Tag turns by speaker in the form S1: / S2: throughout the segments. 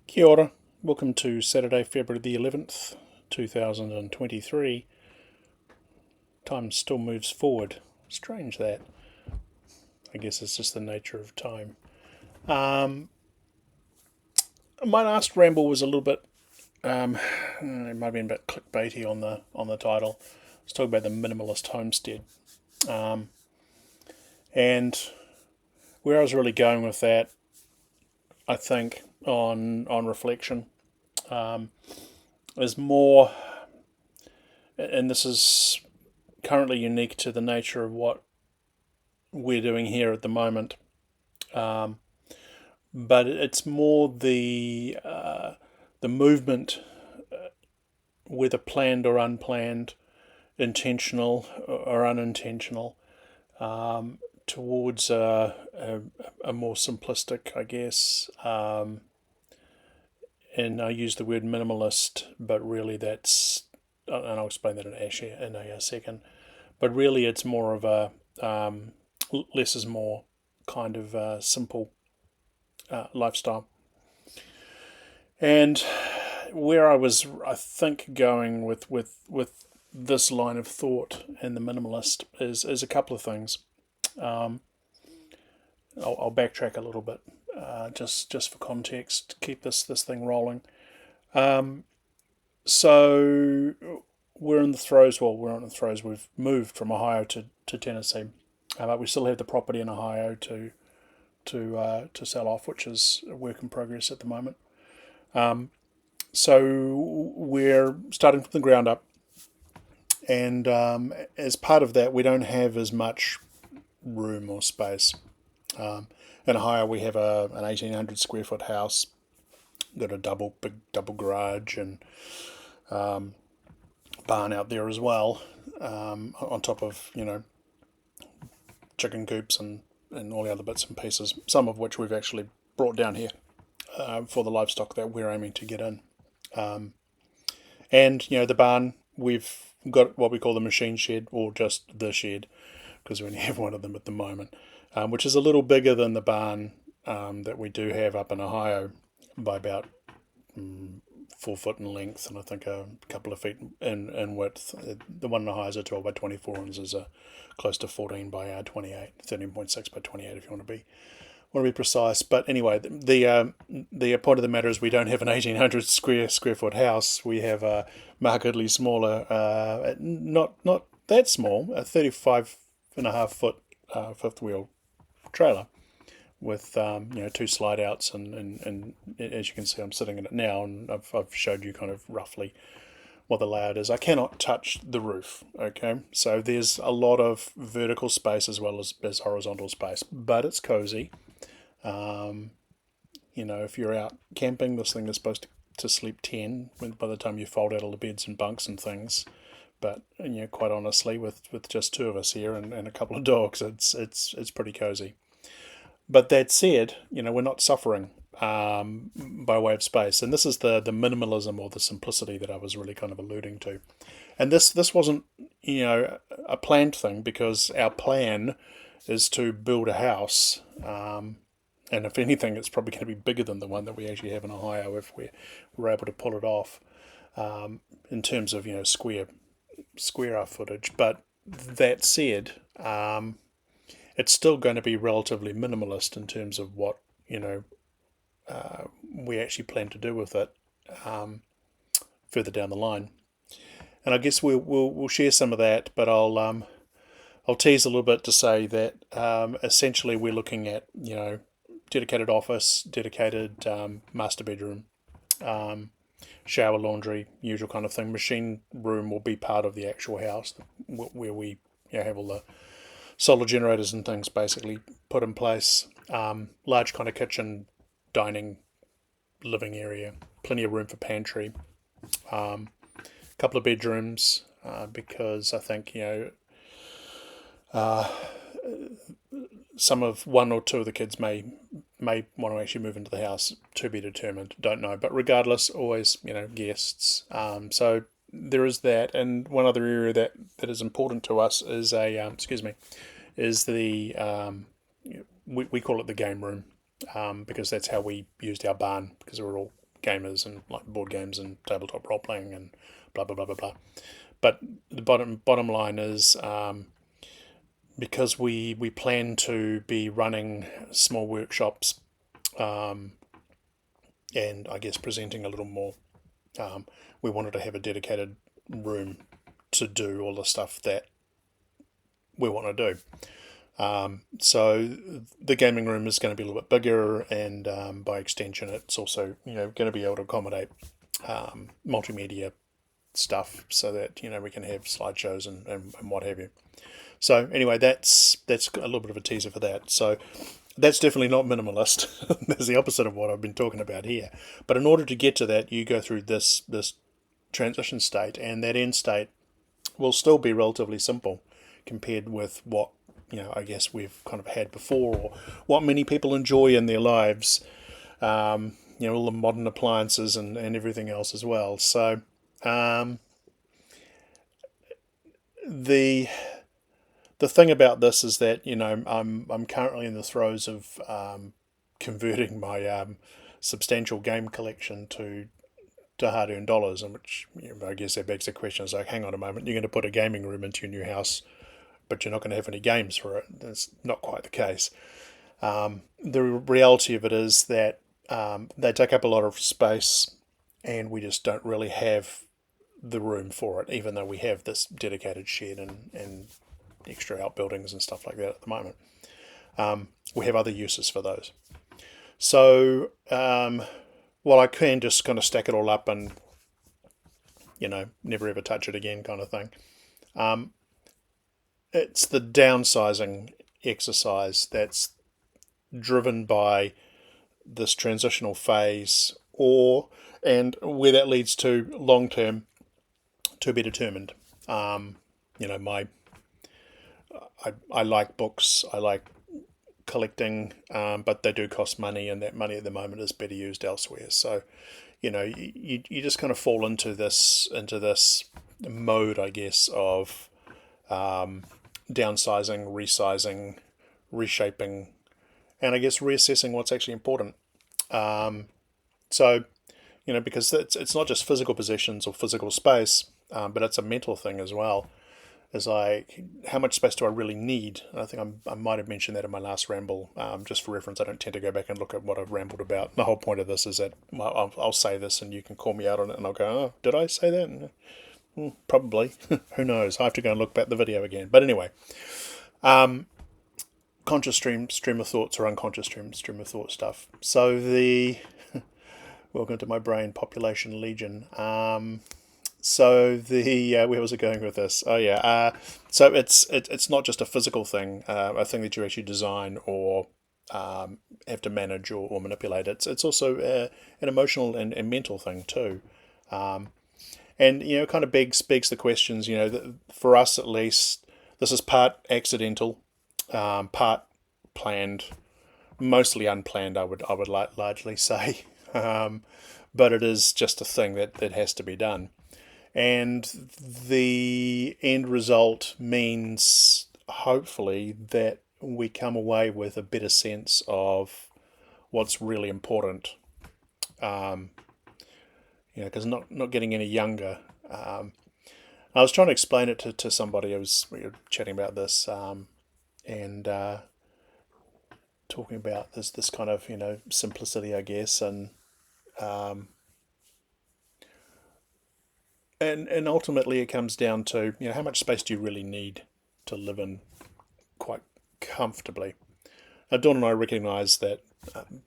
S1: Kia ora. Welcome to Saturday, February the 11th, 2023. Time still moves forward. Strange that. I guess it's just the nature of time. My last ramble was a little bit, it might have been a bit clickbaity on the title. I was talking about the Minimalist Homestead. And where I was really going with that, I think, on reflection, is more, and this is currently unique to the nature of what we're doing here at the moment, but it's more the movement, whether planned or unplanned, intentional or unintentional, towards a more simplistic, I guess. And I use the word minimalist, but really that's, and I'll explain that in a second. But really, it's more of a less is more kind of simple lifestyle. And where I was, I think, going with this line of thought and the minimalist is a couple of things. I'll backtrack a little bit, just for context, to keep this thing rolling. So we're in the throes. Well, we're not in the throes. We've moved from Ohio to Tennessee, but we still have the property in Ohio to sell off, which is a work in progress at the moment. So we're starting from the ground up, and as part of that, we don't have as much room or space. In Ohio, we have an 1,800 square foot house, got a big double garage and barn out there as well, on top of chicken coops and all the other bits and pieces, some of which we've actually brought down here for the livestock that we're aiming to get in. And the barn, we've got what we call the machine shed, or just the shed, because we only have one of them at the moment, which is a little bigger than the barn that we do have up in Ohio by about 4 foot in length, and I think a couple of feet in width. The one in Ohio is a 12 by 24, and is a close to 14 by 28, 13.6 by 28 if you want to be precise. But anyway, the point of the matter is we don't have an 1,800 square foot house. We have a markedly smaller, not that small, a 35.5 foot fifth wheel trailer with 2 slide outs, and as you can see, I'm sitting in it now, and I've showed you kind of roughly what the layout is. I cannot touch the roof, okay? So there's a lot of vertical space as well as horizontal space, but it's cozy. If you're out camping, this thing is supposed to sleep 10 by the time you fold out all the beds and bunks and things. But quite honestly, with just 2 of us here and a couple of dogs, it's pretty cozy. But that said, we're not suffering by way of space, and this is the minimalism or the simplicity that I was really kind of alluding to. And this wasn't a planned thing, because our plan is to build a house, and if anything, it's probably going to be bigger than the one that we actually have in Ohio if we're able to pull it off, in terms of square footage. But that said, it's still going to be relatively minimalist in terms of what we actually plan to do with it further down the line. And I guess we'll share some of that, but I'll tease a little bit to say that essentially we're looking at dedicated office, dedicated master bedroom, shower, laundry, usual kind of thing. Machine room will be part of the actual house, where we have all the solar generators and things basically put in place. Large kind of kitchen, dining, living area, plenty of room for pantry, couple of bedrooms, because I think some of 1 or 2 of the kids may want to actually move into the house, to be determined, don't know, but regardless, always guests. So there is that. And one other area that is important to us is we call it the game room, because that's how we used our barn, because we're all gamers and like board games and tabletop role playing and blah blah blah blah blah. But the bottom line is, because we plan to be running small workshops, and I guess presenting a little more, we wanted to have a dedicated room to do all the stuff that we want to do. So the gaming room is going to be a little bit bigger, and by extension, it's also going to be able to accommodate multimedia stuff, so that we can have slideshows and what have you. So anyway, that's a little bit of a teaser for that. So that's definitely not minimalist. That's the opposite of what I've been talking about here. But in order to get to that, you go through this transition state, and that end state will still be relatively simple compared with what I guess we've kind of had before, or what many people enjoy in their lives. All the modern appliances and everything else as well. So the thing about this is that I'm currently in the throes of converting my substantial game collection to hard-earned dollars, and which I guess that begs the question: is like, hang on a moment, you're going to put a gaming room into your new house, but you're not going to have any games for it. That's not quite the case. The reality of it is that they take up a lot of space, and we just don't really have the room for it, even though we have this dedicated shed and extra outbuildings and stuff like that at the moment. We have other uses for those. So while I can just kind of stack it all up and never ever touch it again kind of thing, it's the downsizing exercise that's driven by this transitional phase, and where that leads to long term, to be determined. I like books, I like collecting, but they do cost money, and that money at the moment is better used elsewhere. So you just kind of fall into this mode, I guess, of downsizing, resizing, reshaping, and I guess reassessing what's actually important. So because it's not just physical possessions or physical space, but it's a mental thing as well. It's like, how much space do I really need? And I think I might have mentioned that in my last ramble. Just for reference, I don't tend to go back and look at what I've rambled about. The whole point of this is that I'll say this and you can call me out on it, and I'll go, oh, did I say that? Probably. Who knows? I have to go and look back the video again. But anyway, conscious stream of thoughts, or unconscious stream of thought stuff. So welcome to my brain, population legion. So where was it going with this? Oh yeah. So it's not just a physical thing, a thing that you actually design or have to manage or manipulate. It's also an emotional and mental thing too. And kind of begs the questions. For us at least, this is part accidental, part planned, mostly unplanned. I would largely say, but it is just a thing that has to be done. And the end result means, hopefully, that we come away with a better sense of what's really important. Because not getting any younger. I was trying to explain it to somebody. We were chatting about this, and talking about this kind of simplicity, I guess, and ultimately it comes down to how much space do you really need to live in quite comfortably. Now, Dawn and I recognise that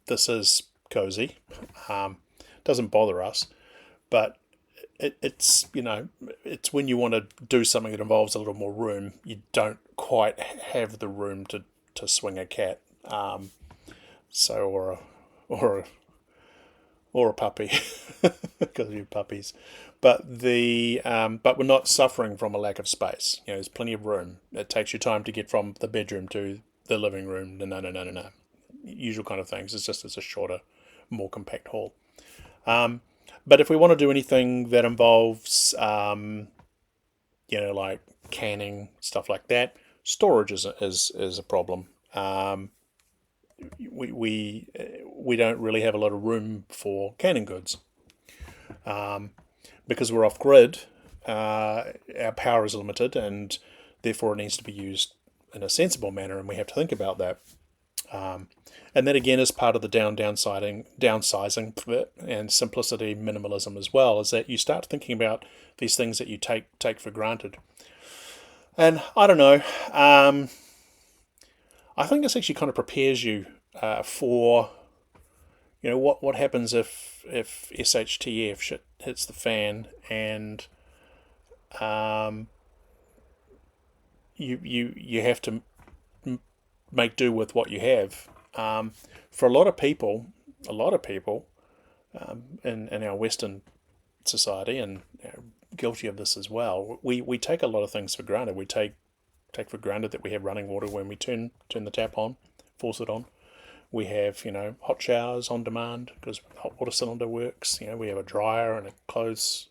S1: this is cozy, doesn't bother us, but it's when you want to do something that involves a little more room, you don't quite have the room to swing a cat, or a puppy, because you puppies. But but we're not suffering from a lack of space. There's plenty of room. It takes you time to get from the bedroom to the living room. No. Usual kind of things. It's a shorter, more compact hall. But if we want to do anything that involves, like canning, stuff like that, storage is a problem. We don't really have a lot of room for canning goods. Because we're off grid, our power is limited, and therefore it needs to be used in a sensible manner, and we have to think about that. And that again is part of the downsizing and simplicity minimalism as well, is that you start thinking about these things that you take for granted. And I don't know, I think this actually kind of prepares you for, what happens if SHTF shit hits the fan, and you have to make do with what you have. For a lot of people, in our Western society, and guilty of this as well, we take a lot of things for granted. We take for granted that we have running water when we turn the tap on, faucet on. We have, hot showers on demand because hot water cylinder works. We have a dryer and a clothes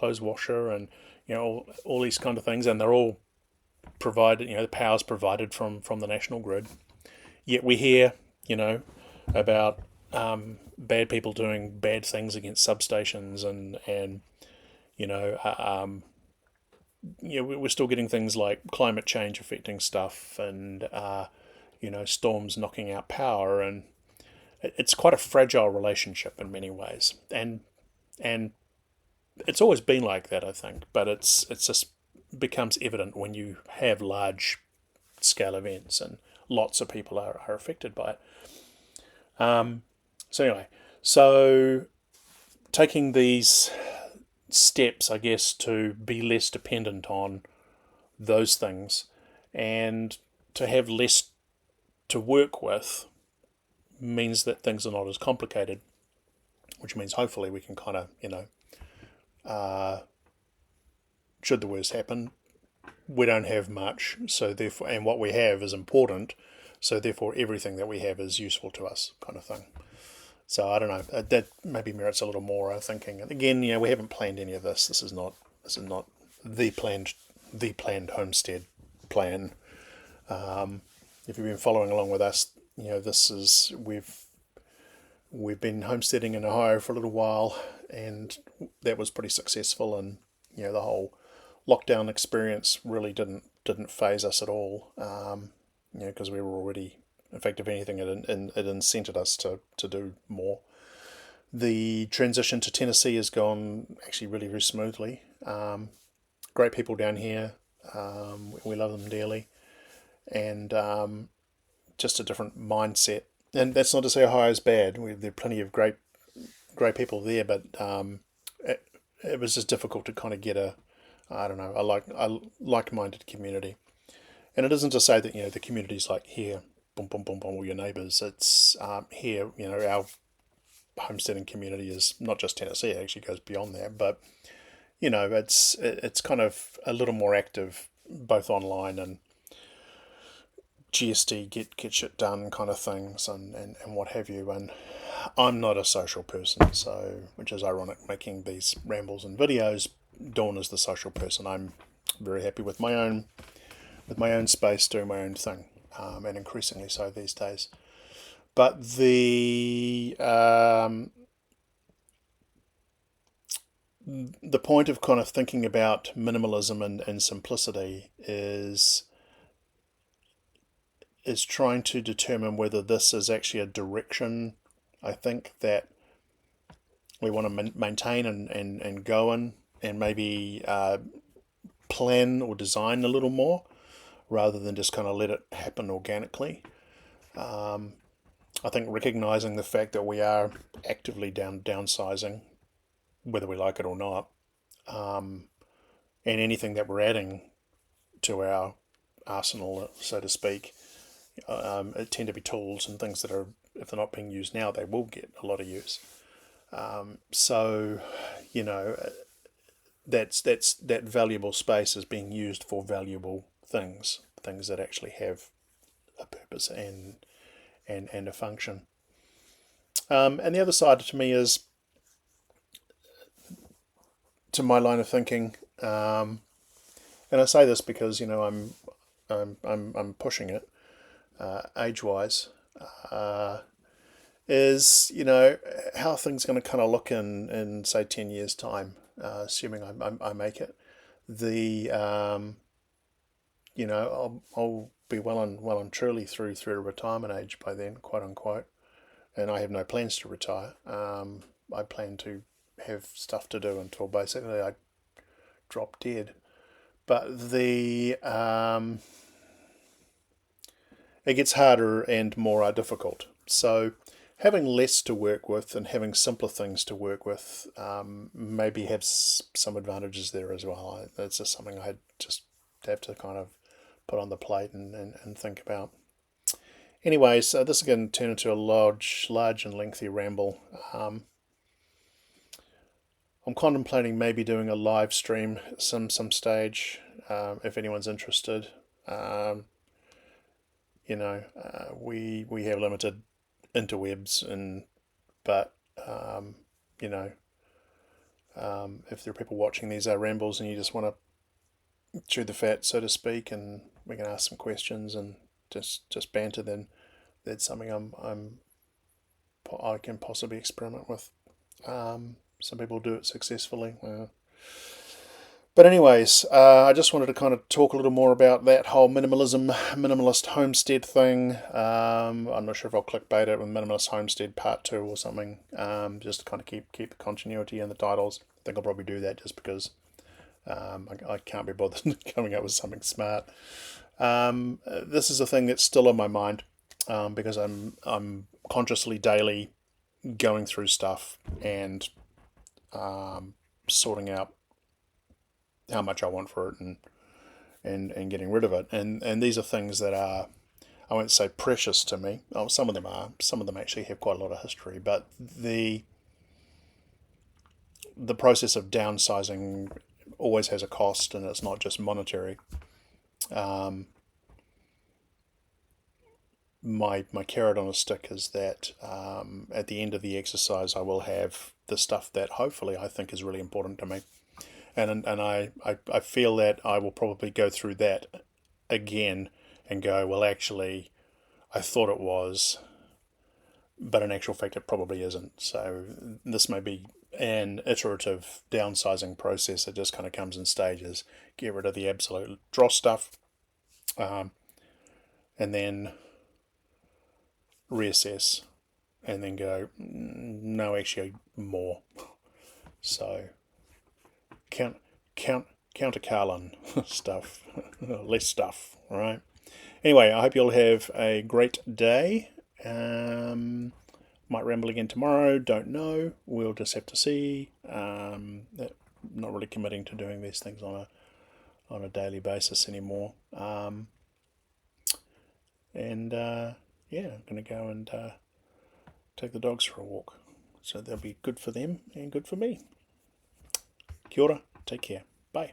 S1: washer, and all these kind of things, and they're all provided. The power's provided from the national grid. Yet we hear, about bad people doing bad things against substations, and we're still getting things like climate change affecting stuff, and storms knocking out power, and it's quite a fragile relationship in many ways, and it's always been like that, I think, but it's just becomes evident when you have large scale events and lots of people are affected by it. So taking these steps, I guess, to be less dependent on those things and to have less to work with means that things are not as complicated, which means hopefully we can kind of, should the worst happen, we don't have much, so therefore, and what we have is important, so therefore everything that we have is useful to us, kind of thing. So I don't know, that maybe merits a little more thinking. And again, we haven't planned any of this. This is not the planned homestead plan. If you've been following along with us, this is we've been homesteading in Ohio for a little while, and that was pretty successful. And the whole lockdown experience really didn't phase us at all. Because we were already, in fact, if anything, it incented us to do more. The transition to Tennessee has gone actually really, really smoothly. Great people down here. We love them dearly. And just a different mindset. And that's not to say Ohio is bad. There are plenty of great people there, but it was just difficult to kind of get a like-minded community. And it isn't to say that the community's like here, boom, boom, boom, boom, all your neighbours. It's here, our homesteading community is not just Tennessee. It actually goes beyond that. But it's kind of a little more active, both online and GST, get shit done kind of things, and what have you. And I'm not a social person, so which is ironic, making these rambles and videos. Dawn is the social person. I'm very happy with my own space, doing my own thing, and increasingly so these days. But the point of kind of thinking about minimalism and simplicity is trying to determine whether this is actually a direction, I think, that we want to maintain and go in, and maybe plan or design a little more, rather than just kind of let it happen organically. I think recognizing the fact that we are actively downsizing, whether we like it or not, and anything that we're adding to our arsenal, so to speak, it tend to be tools and things that are, if they're not being used now, they will get a lot of use. So, that valuable space is being used for valuable things that actually have a purpose and a function. And the other side to me is, to my line of thinking, and I say this because I'm pushing it age-wise, is, how are things going to kind of look in say 10 years time, assuming I make it. The I'll be well and truly through retirement age by then, quote unquote, and I have no plans to retire. I plan to have stuff to do until basically I drop dead. But it gets harder and more difficult. So having less to work with and having simpler things to work with maybe have some advantages there as well. It's just something I just have to kind of put on the plate and think about. Anyway, so this is going to turn into a large and lengthy ramble. I'm contemplating maybe doing a live stream some stage, if anyone's interested. We have limited interwebs, but if there are people watching these rambles and you just want to chew the fat, so to speak, and we can ask some questions and just banter, then that's something I can possibly experiment with. Some people do it successfully. But anyways, I just wanted to kind of talk a little more about that whole minimalist homestead thing. I'm not sure if I'll clickbait it with Minimalist Homestead Part 2 or something, just to kind of keep the continuity in the titles. I think I'll probably do that just because I can't be bothered coming up with something smart. This is a thing that's still on my mind, because I'm consciously daily going through stuff and sorting out how much I want for it and getting rid of it. And these are things that are, I won't say precious to me. Oh, some of them are. Some of them actually have quite a lot of history. But the process of downsizing always has a cost, and it's not just monetary. My carrot on a stick is that at the end of the exercise I will have the stuff that hopefully I think is really important to me. And I feel that I will probably go through that again and go, well, actually, I thought it was, but in actual fact, it probably isn't. So this may be an iterative downsizing process that just kind of comes in stages. Get rid of the absolute dross stuff, and then reassess, and then go, no, actually, more. So counter Carlin stuff, less stuff. All right. Anyway, I hope you'll have a great day. Might ramble again tomorrow. Don't know. We'll just have to see. Not really committing to doing these things on a daily basis anymore. I'm going to go and take the dogs for a walk. So they'll be good for them and good for me. Kia ora. Take care. Bye.